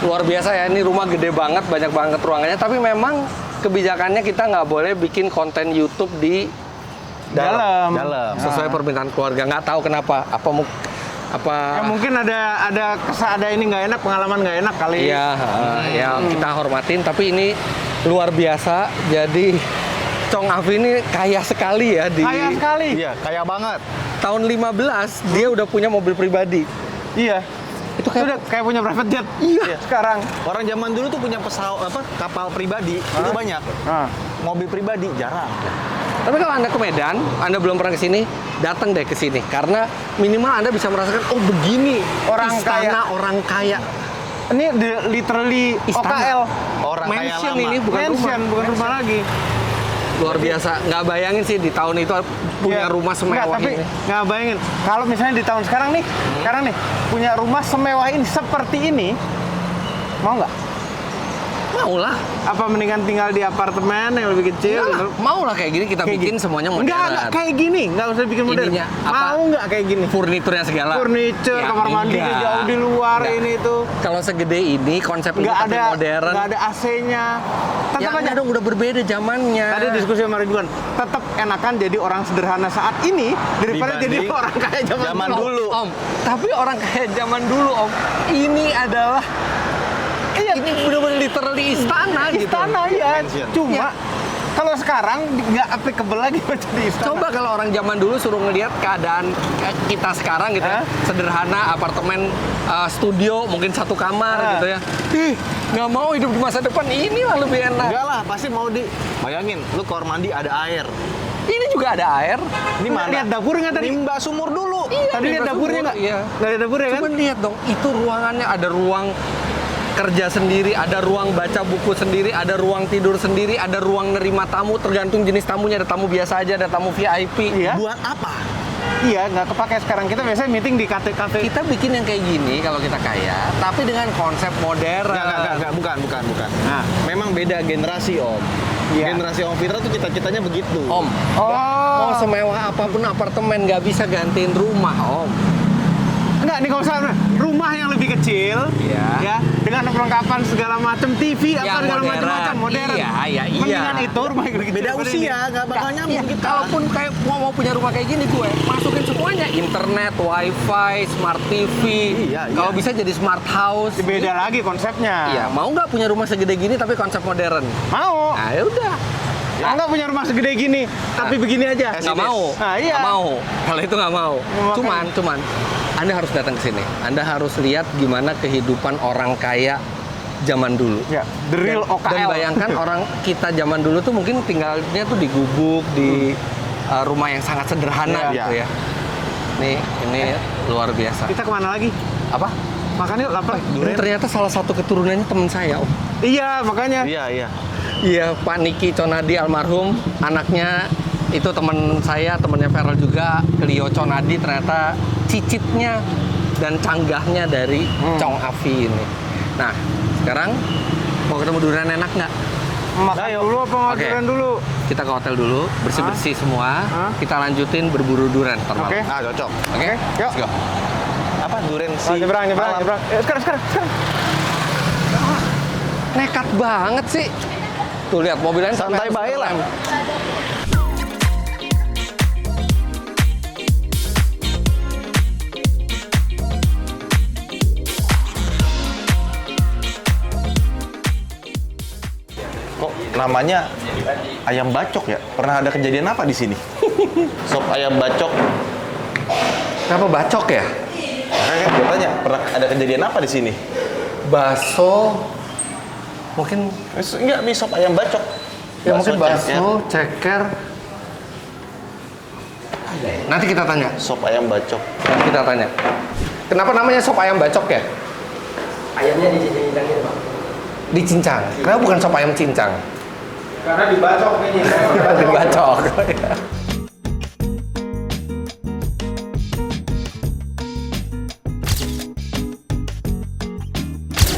luar biasa ya, ini rumah gede banget, banyak banget ruangannya, tapi memang kebijakannya kita nggak boleh bikin konten YouTube di Dalam. sesuai permintaan keluarga. Nggak tahu kenapa, Ya, mungkin ada ini nggak enak, pengalaman nggak enak kali. Iya, ya kita hormatin, tapi ini luar biasa. Jadi Chong Afi ini kaya sekali ya di Kaya sekali. Iya, kaya banget. tahun 15 dia udah punya mobil pribadi. Iya. Itu Udah kayak punya private jet. Iya. Sekarang. Orang zaman dulu tuh punya pesawat kapal pribadi itu banyak. Nah. Mobil pribadi jarang. Tapi kalau Anda ke Medan, Anda belum pernah ke sini, datang deh ke sini karena minimal Anda bisa merasakan oh begini Orang istana kaya. orang kaya. Ini literally Istana. OKL. Orang kaya Mansion lama. ini bukan Mansion, rumah. bukan rumah lagi. Luar biasa. Nggak bayangin sih di tahun itu punya Ya, rumah semewah tapi ini. nggak bayangin. Kalau misalnya di tahun sekarang nih, punya rumah semewah ini seperti ini, mau nggak? Mau lah. Apa mendingan tinggal di apartemen yang lebih kecil? Mau lah kayak gini kita Kayak bikin gini. semuanya modern. Enggak kayak gini, nggak usah bikin modern. Ininya, apa? Mau nggak kayak gini? Furniturnya segala. Furniture, Ya, kamar mandinya enggak. jauh di luar Enggak. ini tuh. Kalau segede ini konsep ini Nggak tapi ada modern. nggak ada AC-nya. Ya Tetap aja dong udah berbeda zamannya. Tadi diskusi sama Ridwan, tetap enakan jadi orang sederhana saat ini daripada jadi Dibanding orang kaya zaman dulu. Om, tapi orang kaya zaman dulu Om, ini adalah ini benar-benar literally istana, gitu. Istana ya, Mansion. cuma kalau sekarang nggak applicable lagi buat jadi istana. Coba kalau orang zaman dulu suruh ngelihat keadaan kita sekarang gitu ya, Hah? sederhana, apartemen, studio, mungkin satu kamar gitu ya. Ih, nggak mau hidup di masa depan, inilah lebih enak. Enggak lah, pasti mau bayangin, lu kamar mandi ada air. Ini juga ada air. Ini mana? Lihat dapur nggak tadi? Nimba sumur dulu. Tadi lihat dapurnya nggak? Iya. Nggak lihat dapurnya kan? Cuman lihat dong, itu ruangannya ada ruang kerja sendiri, ada ruang baca buku sendiri, ada ruang tidur sendiri, ada ruang nerima tamu, tergantung jenis tamunya, ada tamu biasa aja, ada tamu VIP. Iya. Buat apa? Iya, nggak kepake sekarang. Kita biasanya meeting di kafe-kafe. Kita bikin yang kayak gini kalau kita kaya, tapi dengan konsep modern. Enggak, bukan. Nah. Memang beda generasi, Om. Iya. Generasi Om Fitra tuh cita-citanya begitu. Om, mau semewah apapun apartemen nggak bisa gantiin rumah, Om. Enggak, nih kalau misalnya rumah yang lebih kecil, Iya. ya, dengan perlengkapan segala macam, TV, Yang apa segala modern. macam modern. Iya. Mendingan itu rumah yang lebih kecil. Beda daripada usia, ini. nggak bakal nyambung Iya, kita. kalaupun kayak mau punya rumah kayak gini gue masukin semuanya, internet, wifi, smart TV. Iya. Kalau bisa jadi smart house. Beda lagi konsepnya. Iya, mau nggak punya rumah segede gini tapi konsep modern? Mau. Nah, ya udah. Enggak punya rumah segede gini, tapi begini aja. Nggak mau. Nah, iya. Nggak mau. Kalau itu nggak mau. Cuman, Anda harus datang ke sini. Anda harus lihat gimana kehidupan orang kaya zaman dulu. Ya, the real Dan OKL. bayangkan orang kita zaman dulu tuh mungkin tinggalnya tuh di gubuk, di rumah yang sangat sederhana Iya. gitu ya. Ini luar biasa. Kita kemana lagi? Apa? Makan yuk, lapar. Ini ternyata salah satu keturunannya teman saya, Om. Iya, makanya. Iya. Iya, Pak Niki Conadi almarhum, anaknya itu teman saya, temannya Feral juga, Clio Conadi, ternyata cicitnya dan canggahnya dari Chong Afi ini. Nah, sekarang mau ketemu durian enak nggak? Makan dulu apa mau Oke. durian dulu? Kita ke hotel dulu, bersih-bersih semua. Kita lanjutin berburu durian. Oke. Ah, cocok. Oke? Yuk. Let's go. Apa duren Oh, sih? nyebrang. Sekarang. Nekat banget sih. Tuh lihat mobilnya Santai bae lah. Kok namanya ayam bacok ya? Pernah ada kejadian apa di sini? Sop ayam bacok. Kenapa bacok ya? Makanya gue tanya, pernah ada kejadian apa di sini? Bakso. Mungkin Enggak, mie sop ayam bacok. ya mungkin ceker. bakso, ceker. Nanti kita tanya. Sop ayam bacok. Nanti kita tanya. Kenapa namanya sop ayam bacok ya? Ayamnya dicincang gitu, Pak. Dicincang. Kenapa bukan sop ayam cincang? Karena dibacok kayaknya. Dibacok.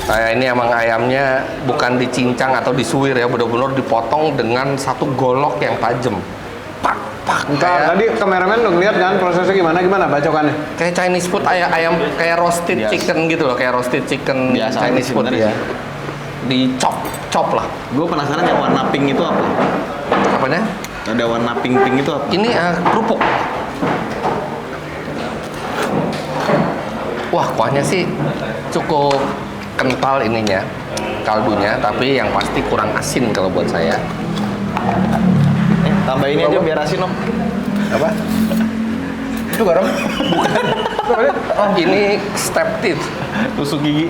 Kayak ini emang ayamnya bukan dicincang atau disuir ya, benar-benar dipotong dengan satu golok yang tajam. Pak. Entar, tadi kameramen udah ngeliat kan prosesnya gimana bacokannya? Kayak Chinese food, ayam kayak roasted Biasa. chicken gitu loh, kayak roasted chicken Biasa Chinese sih food sebenarnya ya. Dicop lah. Gue penasaran yang warna pink itu apa? Apanya? Ada warna pink itu apa? Ini kerupuk. Wah, kuahnya sih cukup kental ininya, kaldunya, tapi yang pasti kurang asin kalau buat saya. Tambah ini aja biar asin om. Apa? Itu garam? Bukan. Oh, ini step teeth. Tusuk gigi.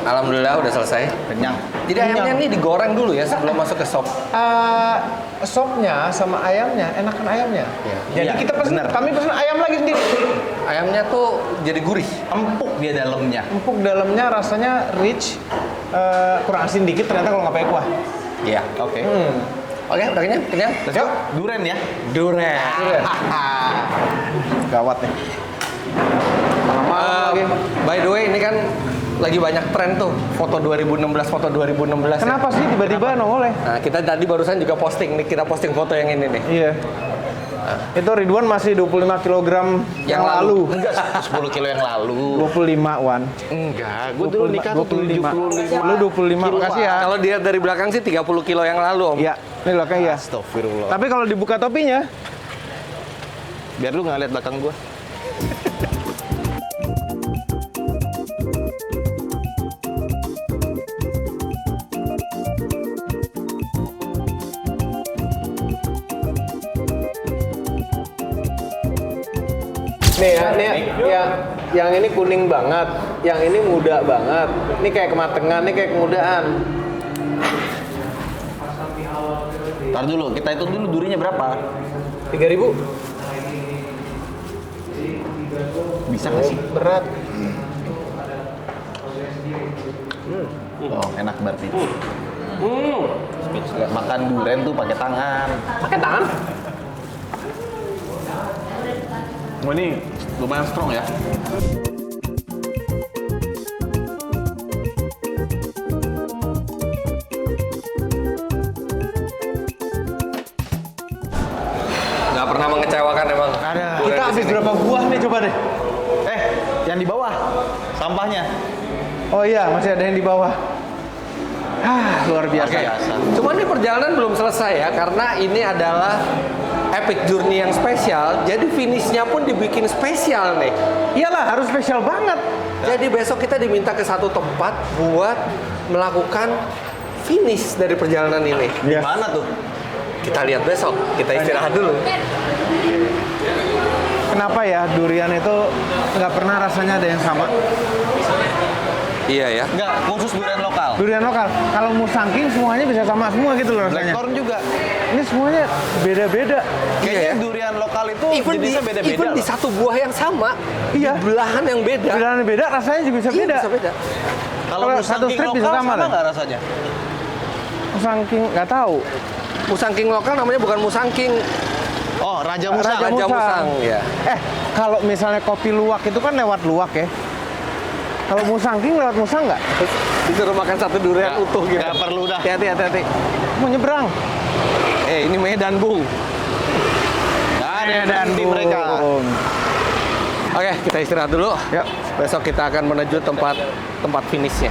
Alhamdulillah udah selesai. Kenyang. Jadi ayamnya ini digoreng dulu ya sebelum masuk ke sop. Sopnya sama ayamnya, enakan ayamnya. Jadi Iya, kita pesen, bener. kami pesen ayam lagi sendiri. Ayamnya tuh jadi gurih. Empuk dia dalamnya. Empuk dalamnya, rasanya rich, kurang asin dikit ternyata kalau nggak pakai kuah. Iya. Oke. Oke, udah kenyang? Kenyang? Let's go. Duren ya. Durian. Gawat nih. By the way, ini kan lagi banyak tren tuh foto 2016, foto 2016. Kenapa sih tiba-tiba nongol ya? Nah, kita tadi barusan juga posting nih, kita posting foto yang ini nih. Iya. Itu Ridwan masih 25 kg yang lalu. Enggak, 10 kilo yang lalu. 25, Wan. Enggak, gue dulu nikah tuh 25. 75. Lu 25, makasih ya. Kalau dia dari belakang sih 30 kilo yang lalu, Om. Iya, ini belakang ya. Astagfirullah. Tapi kalau dibuka topinya, Biar lu nggak lihat belakang gue. nih ya, yang ini kuning banget, yang ini muda banget. Ini kayak kematangan, ini kayak kemudaan. Ntar dulu, kita hitung dulu durinya berapa. 3.000. Bisa nggak sih? Berat. Oh, enak berarti. Makan durian tuh pakai tangan. Pakai tangan? Oh, ini lumayan strong ya. Nggak pernah mengecewakan emang. Kita habis berapa buah nih coba deh. Yang di bawah sampahnya. Oh iya, masih ada yang di bawah. Luar biasa. Cuman ini perjalanan belum selesai ya, karena ini adalah epic journey yang spesial. Jadi finishnya pun dibikin spesial nih. Iyalah, harus spesial banget. Jadi besok kita diminta ke satu tempat buat melakukan finish dari perjalanan ini. Di Mana tuh? Kita lihat besok. Kita istirahat dulu. Kenapa ya durian itu nggak pernah rasanya ada yang sama? Iya ya. Enggak, khusus durian lokal. Durian lokal. Kalau musangking semuanya bisa sama semua gitu loh rasanya. Blackthorn juga. Ini semuanya beda-beda. Kayaknya ya. durian lokal itu Even di, jenisnya beda-beda. even di loh. satu buah yang sama, Iya. di belahan yang beda. Belahan beda, rasanya juga bisa Iya, beda. bisa beda. Kalau Kalau satu musangking strip bisa lokal sama sama lah. nggak rasanya? Musangking nggak tahu. Musangking lokal namanya bukan musangking, Oh, Raja Musang. Raja Musang. Ya. Kalau misalnya kopi luwak itu kan lewat luwak ya. Kalau musangking lewat musang nggak? Disuruh makan satu durian utuh gitu. Nggak perlu dah. Hati-hati. Mau nyebrang. Ini Medan, Bung. Nggak ada yang berhenti mereka. Oke, kita istirahat dulu. Yuk. Besok kita akan menuju tempat finishnya.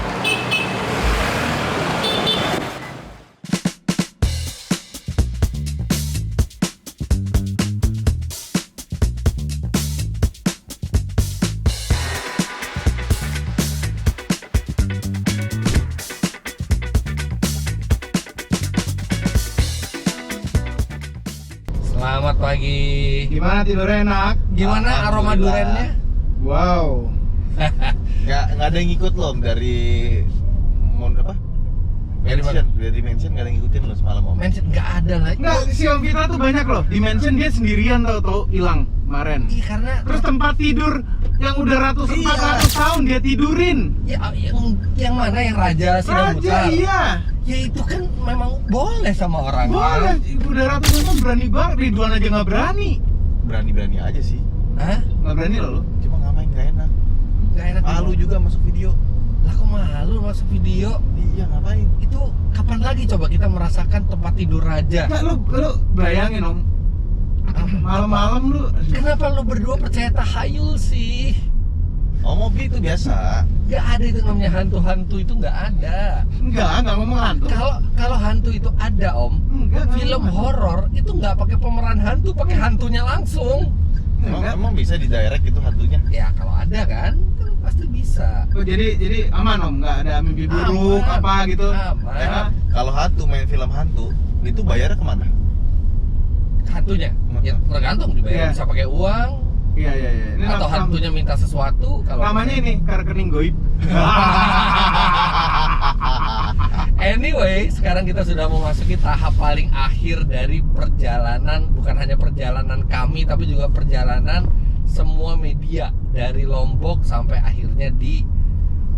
Selamat pagi. Gimana tidurnya enak? Gimana aroma duriannya? Wow. Nggak ada yang ngikut lo dari apa? Dari mention nggak ada yang ngikutin lo semalam om. Mention nggak ada lagi. Enggak, si Om Fitra tuh banyak loh. Di mention dia sendirian tau hilang kemarin. Iya, karena Terus tempat tidur yang udah ratus tahun dia tidurin. ya yang mana yang Raja Sidang Raja, Besar? iya. Ya itu kan memang boleh sama orang. Boleh, udah ratusan tahun berani banget. Ridwan aja nggak berani. Berani aja sih. Hah? Nggak berani loh lo. Cuma ngapain nggak enak. Nggak enak. Malu juga masuk video. Lah kok malu masuk video? Iya ngapain? Itu kapan lagi coba kita merasakan tempat tidur raja? Nggak, lu bayangin Om. Malam-malam lu. Kenapa lu berdua percaya tahayul sih? Oh mobil itu biasa. Gak ada itu namanya hantu-hantu, itu nggak ada. Enggak ngomong hantu. Kalau hantu itu ada Om. Enggak, Film ngomong. horor itu nggak pakai pemeran hantu, pakai hantunya langsung. Emang bisa di direct itu hantunya? Ya kalau ada kan pasti bisa. Oh, jadi aman Om, nggak ada mimpi buruk Aman. apa gitu. Aman. Ya. Kalau hantu main film hantu itu bayarnya kemana? Hantunya ya tergantung dibayar, Iya. bisa pakai uang Iya. Ini atau hantunya minta sesuatu. Kalau namanya ini rekening goib. Anyway, sekarang kita sudah memasuki tahap paling akhir dari perjalanan, bukan hanya perjalanan kami tapi juga perjalanan semua media dari Lombok sampai akhirnya di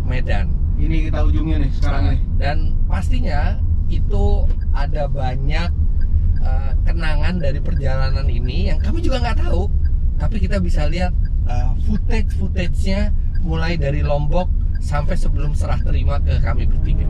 Medan. Ini kita ujungnya nih sekarang nih. Dan pastinya itu ada banyak kenangan dari perjalanan ini yang kami juga nggak tahu, tapi kita bisa lihat footage-nya mulai dari Lombok sampai sebelum serah terima ke kami bertiga.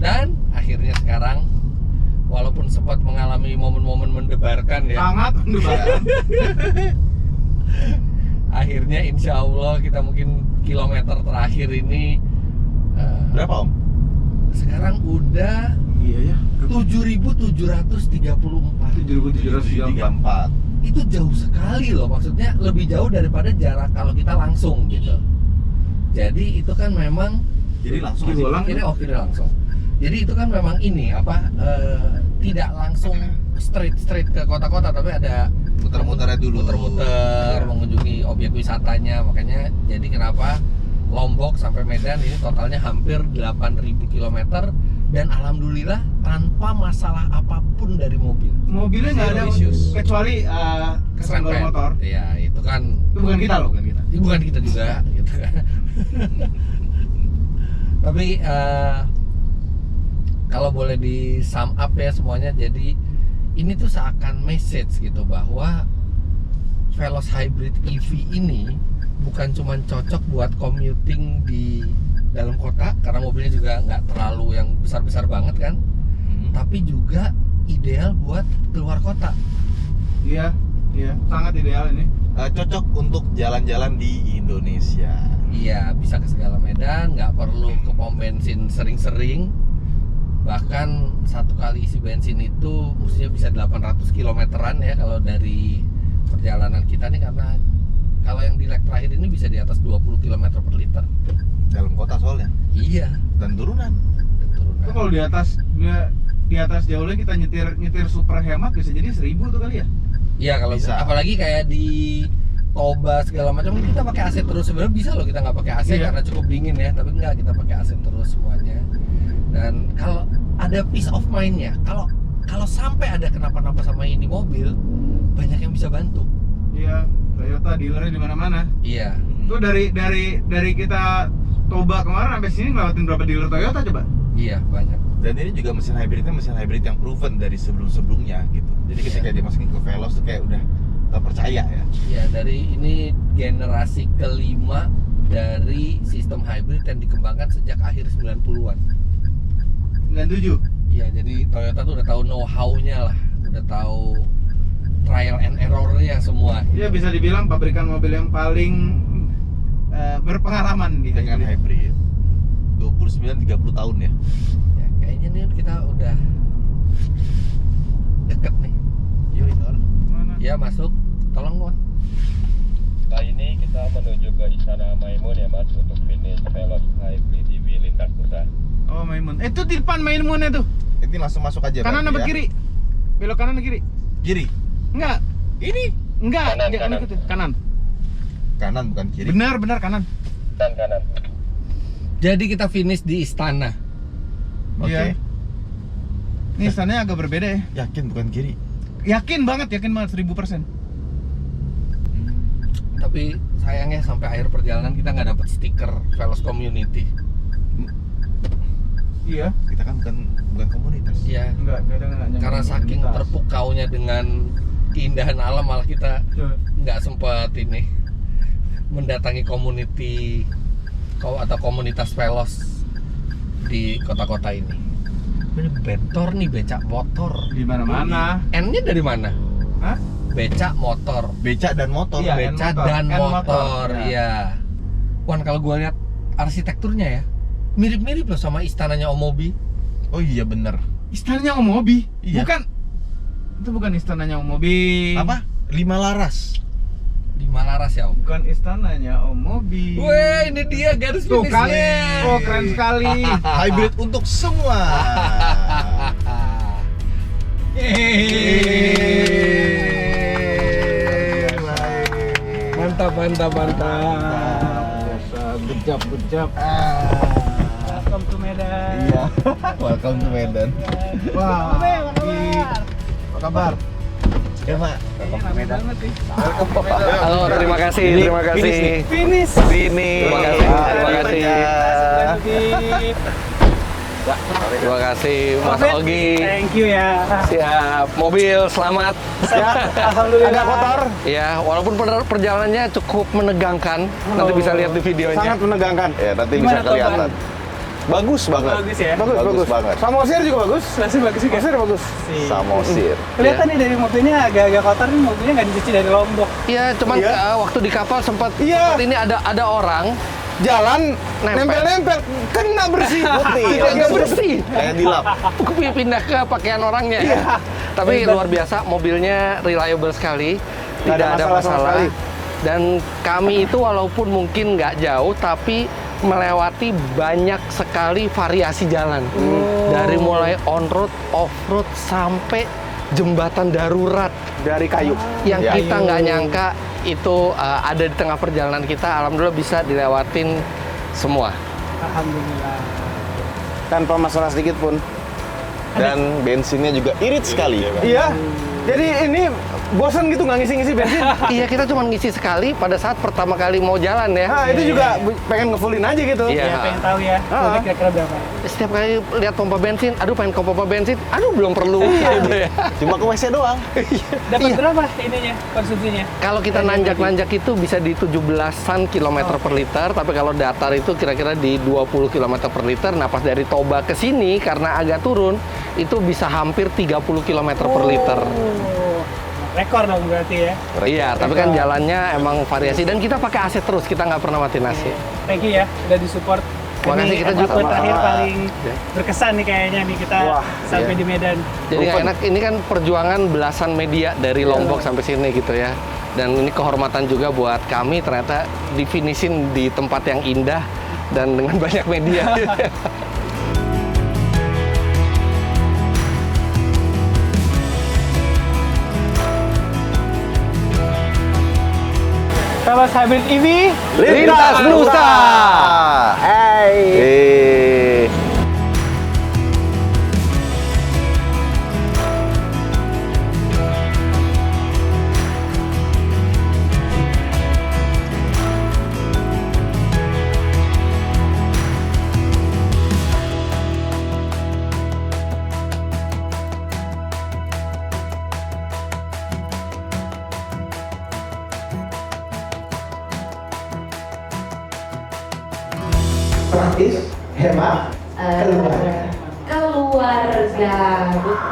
Dan akhirnya sekarang, walaupun sempat mengalami momen-momen mendebarkan ya, Sangat mendebarkan. akhirnya insya Allah kita mungkin kilometer terakhir ini Berapa Om? sekarang udah Iya ya. 7.734. 7.734. Itu jauh sekali loh, maksudnya lebih jauh daripada jarak kalau kita langsung gitu. Jadi itu kan memang Jadi langsung aja. Diulang. Kira langsung. Jadi itu kan memang ini tidak langsung straight ke kota-kota, tapi ada Muter-muternya dulu. muter-muter, mengunjungi objek wisatanya. Makanya jadi kenapa Lombok sampai Medan ini totalnya hampir 8.000 km dan alhamdulillah tanpa masalah apapun dari mobil. Mobilnya nggak ada Zero issues. kecuali kesenggol Keserempet. motor. Iya, itu kan Itu bukan kita loh, bukan kita. ini bukan kita juga gitu kan. Tapi kalau boleh di sum up ya semuanya, jadi ini tuh seakan message gitu bahwa Veloz Hybrid EV ini bukan cuma cocok buat commuting di dalam kota karena mobilnya juga nggak terlalu yang besar-besar banget kan, tapi juga ideal buat keluar kota. Iya, sangat ideal ini. Cocok untuk jalan-jalan di Indonesia. Iya, bisa ke segala medan, nggak perlu ke pom bensin sering-sering. Bahkan satu kali isi bensin itu mestinya bisa 800 kilometeran ya kalau dari perjalanan kita nih, karena kalau yang di leg terakhir ini bisa di atas 20 km per liter. Dalam kota soalnya. Iya. Dan turunan. Itu kalau di atas jauh lagi kita nyetir super hemat bisa jadi 1.000 tuh kali ya. Iya, kalau Bisa. apalagi kayak di Toba segala macam kita pakai AC terus. Sebenarnya bisa loh kita nggak pakai AC Iya. karena cukup dingin ya, tapi enggak, kita pakai AC terus semuanya. Dan kalau ada peace of mind-nya, kalau sampai ada kenapa-napa sama ini mobil, banyak yang bisa bantu. Iya, Toyota dealernya di mana-mana. Iya. Tuh dari kita Toba kemarin sampai sini ngelewatin berapa dealer Toyota coba? Iya, banyak. Dan ini juga mesin hybrid yang proven dari sebelum-sebelumnya gitu. Jadi ketika dia masukin ke Veloz tuh kayak udah terpercaya ya. Iya, dari ini generasi kelima dari sistem hybrid yang dikembangkan sejak akhir 90-an. 97. Iya, jadi Toyota tuh udah tahu know-how-nya lah, udah tahu trial and error-nya semua. Iya, bisa dibilang pabrikan mobil yang paling berpengalaman di Dengan hybrid 29-30 tahun ya. Ya, kayaknya nih kita udah deket nih. Yuk Inor. Mana? Ya, masuk. Tolong, Mon. Kali ini kita menuju ke Istana Maimun ya Mas, untuk finish Veloz Hybrid EV lintas Nusa. Oh, Maimun. Itu di depan Maimunnya tuh. Ini langsung masuk aja. Kanan apa berarti ya. kiri? Belok kanan atau kiri? Kiri. Enggak. Ini Enggak, Kanan, jangan kanan. ikut ya. Kanan. kanan bukan kiri. Benar kanan. Dan kanan. Jadi kita finish di istana. Oke. Iya. Ini istananya agak berbeda ya. Yakin bukan kiri. Yakin banget 1000%. Tapi sayangnya sampai akhir perjalanan kita nggak dapat stiker Veloz Community. Iya. Kita kan bukan komunitas. Iya. Enggak ada. Karena saking terpukaunya dengan keindahan alam, malah kita nggak sempat ini mendatangi community atau komunitas Veloz di kota-kota ini. Ini bentor nih, becak motor. Di mana-mana. N-nya dari mana? Hah? Becak motor. Becak dan motor. Iya, Becak N-motor. dan N-motor, motor, ya. iya. Wan, kalau gua lihat arsitekturnya ya, mirip-mirip loh sama istananya Om Mobi. Oh iya bener. Istananya Om Mobi. Iya. Bukan. Itu bukan istananya Om Mobi. Apa? 5 laras. Di Malaras ya, Om. Bukan istananya Om Mobi. Weh, ini dia garis Tuh kan. finishnya. Oh, keren sekali. Hybrid untuk semua. Mantap. Good job. Welcome to Medan. Iya. Welcome to Medan. Wah. Apa kabar? Ya Pak. Halo, terima kasih. Finish. Terima kasih. Terima kasih Mas Ogi. Thank you ya. Siap, mobil selamat. Alhamdulillah. Agak kotor. Ya, walaupun perjalanannya cukup menegangkan. Nanti bisa lihat di videonya. Sangat menegangkan. Ya nanti Gimana bisa kelihatan. Bagus banget. Bagus ya. Bagus banget. Samosir juga bagus. Masih bagus juga. Samosir bagus. Samosir. Kelihatan nih dari mobilnya agak-agak kotor nih, mobilnya nggak dicuci dari Lombok. Iya, cuman waktu di kapal sempat Iya. ini ada orang Jalan Nempel. nempel-nempel, kena bersih. Putih. tidak bersih. Kayak dilap. Pindah ke pakaian orangnya. Tapi luar biasa, mobilnya reliable sekali, Nggak tidak ada ada masalah sama masalah. sekali. Dan kami itu walaupun mungkin nggak jauh, tapi melewati banyak sekali variasi jalan. Dari mulai on road, off road sampai jembatan darurat Dari kayu. yang kita nggak nyangka itu ada di tengah perjalanan kita. Alhamdulillah bisa dilewatin semua. Alhamdulillah. Tanpa masalah sedikit pun. Dan bensinnya juga irit sekali. Iya. Jadi ini bosan gitu nggak ngisi-ngisi bensin. Iya, kita cuma ngisi sekali pada saat pertama kali mau jalan ya. Nah, itu juga pengen ngefullin aja gitu. Iya. Ya, pengen tahu ya, Ah. kira-kira berapa? Setiap kali lihat pompa bensin, aduh pengen ke pompa bensin, aduh belum perlu gitu ya. Cuma ke WC doang. Dapat Iya. berapa ininya, konsumsinya? Kalau kita nanjak-nanjak itu bisa di 17-an kilometer per liter, tapi kalau datar itu kira-kira di 20 kilometer per liter. Nah, pas dari Toba ke sini karena agak turun, itu bisa hampir 30 kilometer per liter. Oh, rekor dong berarti ya. Iya, tapi kan jalannya emang variasi dan kita pakai AC terus, kita nggak pernah matiin AC. Thank you ya, udah disupport. Makasih, kita juga episode terakhir sama-sama. paling berkesan nih kayaknya nih kita sampai di Medan. Jadi nggak enak, ini kan perjuangan belasan media dari Lombok sampai sini gitu ya. Dan ini kehormatan juga buat kami ternyata difinisin di tempat yang indah dan dengan banyak media. Veloz Hybrid EV, Lintas Nusa. Eh. Praktis, hemat, keluarga. Keluarga.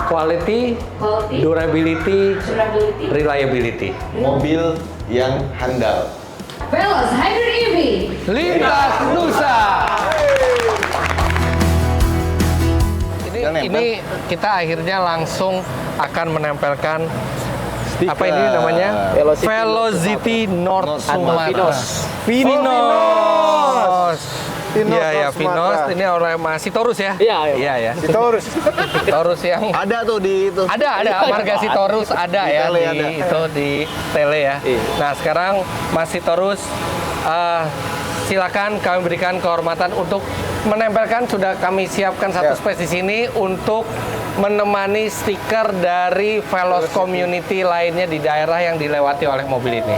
Quality, Quality. durability, Durability. reliability. Mobil yang handal. Veloz Hybrid EV. Lintas Nusa. Yang nempel. Ini kita akhirnya langsung akan menempelkan apa ini namanya? Velocity North Sumatera. Finos. Iya ya, Finos. Ini oleh Mas Sitorus ya? Iya ya. Sitorus. Sitorus yang Ada tuh di itu. ada marga Sitorus ada Di ya tele di ada. itu di tele ya. Nah, sekarang Mas Sitorus silakan kami berikan kehormatan untuk menempelkan, sudah kami siapkan satu space di sini untuk menemani stiker dari Veloz Community lainnya di daerah yang dilewati oleh mobil ini.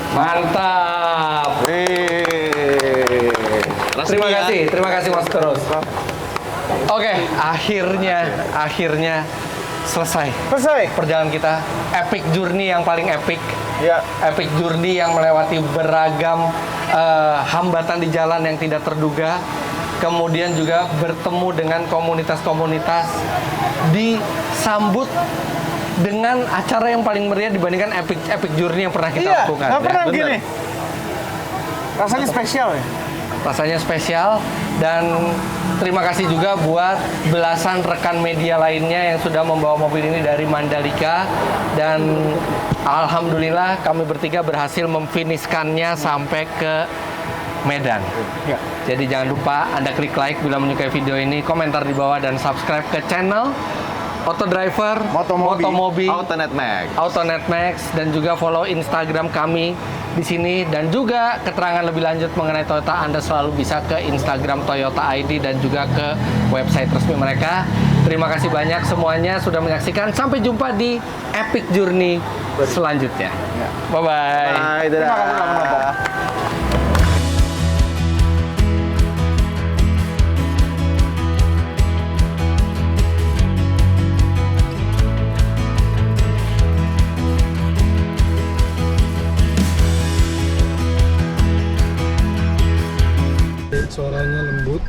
Mantap. Terima kasih Mas Terus. Oke, akhirnya selesai perjalanan kita. Epic journey yang paling epic. Ya. Epic journey yang melewati beragam hambatan di jalan yang tidak terduga. Kemudian juga bertemu dengan komunitas-komunitas, disambut dengan acara yang paling meriah dibandingkan epic journey yang pernah kita lakukan. Nggak pernah Ya, gini. Rasanya spesial ya. Rasanya spesial, dan terima kasih juga buat belasan rekan media lainnya yang sudah membawa mobil ini dari Mandalika, dan alhamdulillah kami bertiga berhasil memfiniskannya sampai ke Medan. Jadi jangan lupa Anda klik like bila menyukai video ini, komentar di bawah, dan subscribe ke channel Autodriver, Motomobi, Autonet Max, dan juga follow Instagram kami di sini, dan juga keterangan lebih lanjut mengenai Toyota Anda selalu bisa ke Instagram Toyota ID dan juga ke website resmi mereka. Terima kasih banyak semuanya sudah menyaksikan. Sampai jumpa di epic journey selanjutnya. Bye bye. Terima kasih telah menonton. lembut.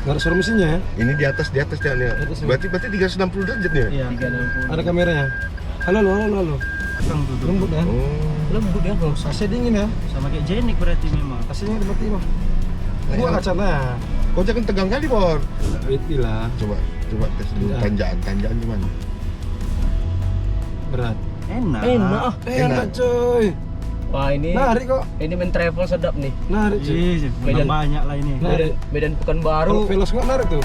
Nggak ada suara mesinnya ya? Ini di atas ya. Berarti 360 derajat nih. Iya, 360. Ada kameranya. Halo. Lembut ya? Lembut ya kalau AC dingin ya? sama kayak Jenik berarti memang. AC-nya berarti mah. Gua kacanya. Kok jangan tegang kali, Bon. Itulah. Coba tes dulu Ya. tanjakan gimana? Berat. Enak. Coy. Wah, ini Narik kok. ini main travel sedap nih. Narik. Coy. Medan banyak lah ini. Narik. Medan Pekanbaru. Kalau Veloz nggak narik tuh.